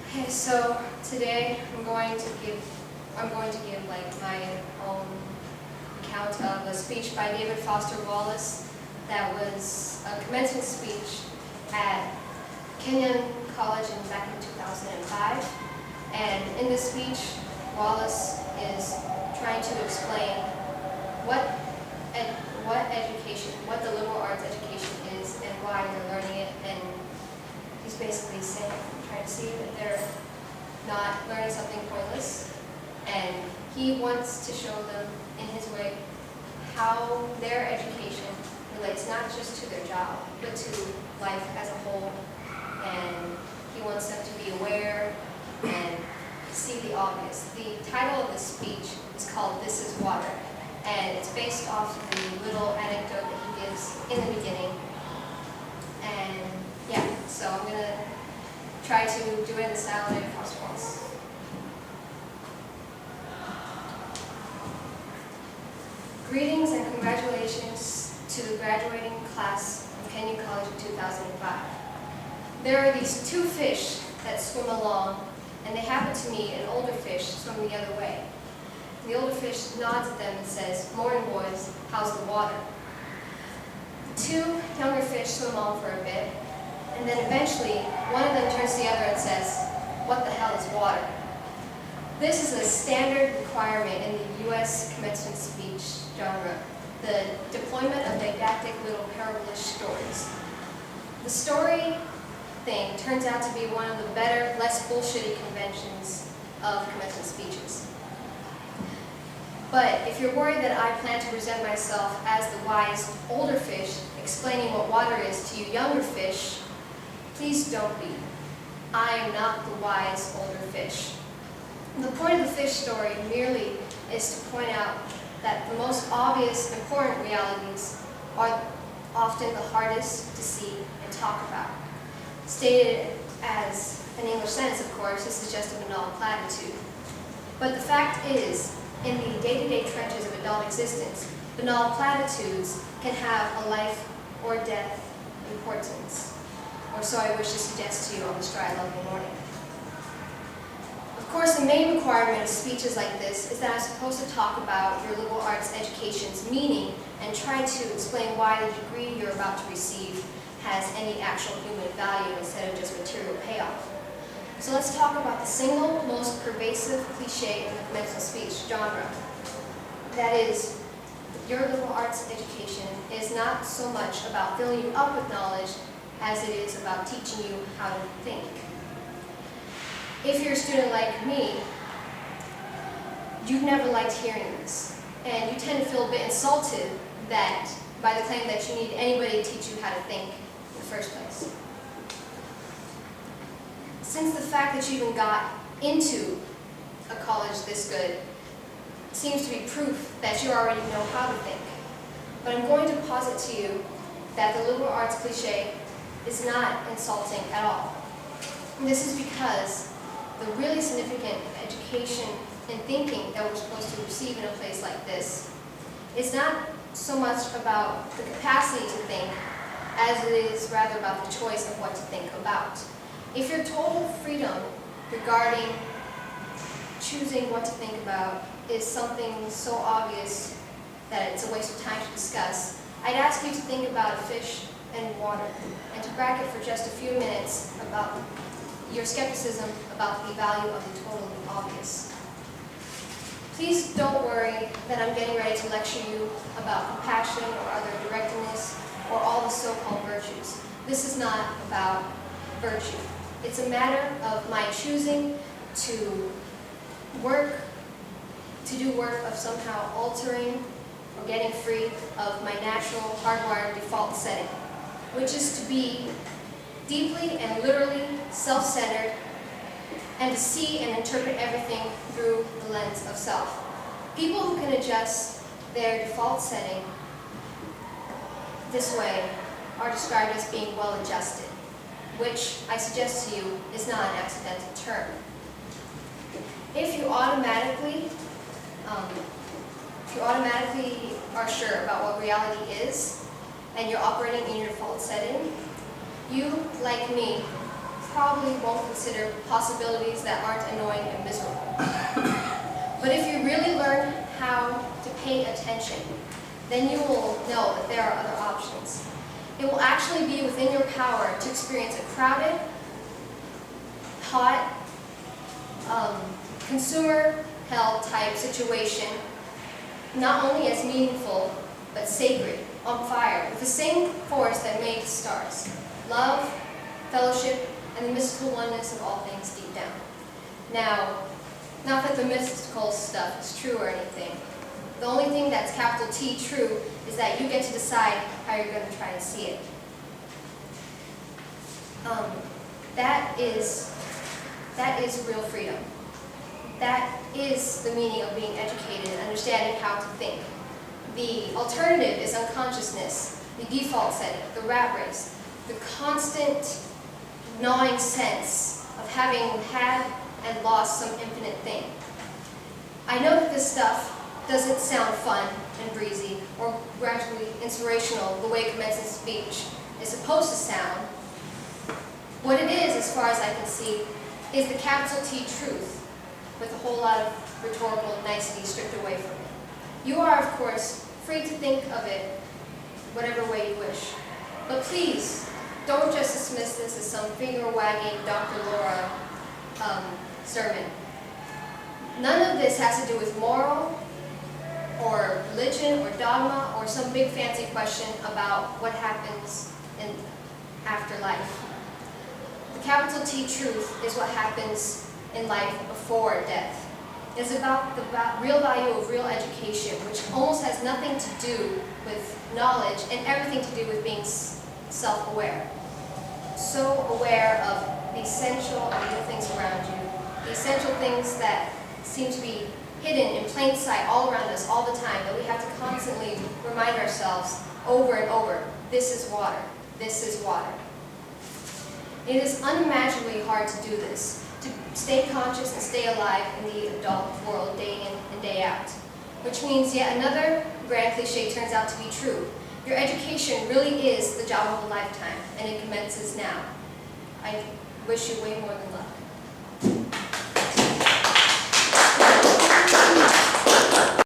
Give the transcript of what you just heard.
Okay, so today I'm going to give like my own account of a speech by David Foster Wallace that was a commencement speech at Kenyon College back in 2005. And in this speech, Wallace is trying to explain what education, what the liberal arts education is, and why they're learning it. And he's basically saying, trying to see that they're not learning something pointless. And he wants to show them, in his way, how their education relates not just to their job, but to life as a whole. And he wants them to be aware and see the obvious. The title of the speech is called "This is Water," and it's based off of the little anecdote that he gives in the beginning. And yeah, so I'm going to try to do it in the style of David Foster Wallace. Greetings and congratulations to the graduating class of Kenyon College in 2005. There are these two fish that swim along, and they happen to meet an older fish swimming the other way. The older fish nods at them and says, "Morning, boys, how's the water?" The two younger fish swim on for a bit, and then eventually one of them turns to the other and says, "What the hell is water?" This is a standard requirement in the U.S. commencement speech genre, the deployment of didactic little parabolish stories. The story thing turns out to be one of the better, less bullshitty conventions of commencement speeches. But if you're worried that I plan to present myself as the wise older fish explaining what water is to you younger fish, please don't be. I am not the wise older fish. The point of the fish story merely is to point out that the most obvious, important realities are often the hardest to see and talk about. Stated as an English sentence, of course, this is just a banal platitude. But the fact is, in the day-to-day trenches of adult existence, banal platitudes can have a life or death importance. Or so I wish to suggest to you on this dry, lovely morning. Of course, the main requirement of speeches like this is that I'm supposed to talk about your liberal arts education's meaning and try to explain why the degree you're about to receive has any actual human value instead of just material payoff. So let's talk about the single most pervasive cliche in the commencement speech genre. That is, your liberal arts education is not so much about filling you up with knowledge as it is about teaching you how to think. If you're a student like me, you've never liked hearing this, and you tend to feel a bit insulted that by the claim that you need anybody to teach you how to think in the first place. Since the fact that you even got into a college this good seems to be proof that you already know how to think. But I'm going to posit to you that the liberal arts cliche is not insulting at all. And this is because the really significant education and thinking that we're supposed to receive in a place like this is not so much about the capacity to think as it is rather about the choice of what to think about. If your total freedom regarding choosing what to think about is something so obvious that it's a waste of time to discuss, I'd ask you to think about a fish and water, and to bracket for just a few minutes about your skepticism about the value of the totally obvious. Please don't worry that I'm getting ready to lecture you about compassion or other directness or all the so-called virtues. This is not about virtue. It's a matter of my choosing to do work of somehow altering or getting free of my natural hardwired default setting, which is to be deeply and literally self-centered and to see and interpret everything through the lens of self. People who can adjust their default setting this way are described as being well-adjusted, which I suggest to you is not an accidental term. If you automatically are sure about what reality is, and you're operating in your default setting, you, like me, probably won't consider possibilities that aren't annoying and miserable. But if you really learn how to pay attention, then you will know that there are other options. It will actually be within your power to experience a crowded, hot, consumer hell type situation, not only as meaningful, but sacred, on fire, with the same force that made the stars. Love, fellowship, and the mystical oneness of all things deep down. Now, not that the mystical stuff is true or anything. The only thing that's capital T true is that you get to decide how you're going to try and see it. That is real freedom. That is the meaning of being educated and understanding how to think. The alternative is unconsciousness, the default setting, the rat race, the constant gnawing sense of having had and lost some infinite thing. I know that this stuff doesn't sound fun and breezy or gradually inspirational the way commencement speech is supposed to sound. What it is, as far as I can see, is the capital T truth, with a whole lot of rhetorical nicety stripped away from it. You are, of course, free to think of it whatever way you wish. But please, don't just dismiss this as some finger-wagging Dr. Laura sermon. None of this has to do with moral or religion or dogma or some big fancy question about what happens in afterlife. The capital T truth is what happens in life before death. It's about the real value of real education, which almost has nothing to do with knowledge and everything to do with being self-aware. So aware of the essential and real things around you, the essential things that seem to be hidden in plain sight all around us all the time, that we have to constantly remind ourselves over and over, this is water, this is water. It is unimaginably hard to do this, to stay conscious and stay alive in the adult world day in and day out. Which means yet another grand cliche turns out to be true. Your education really is the job of a lifetime, and it commences now. I wish you way more than luck.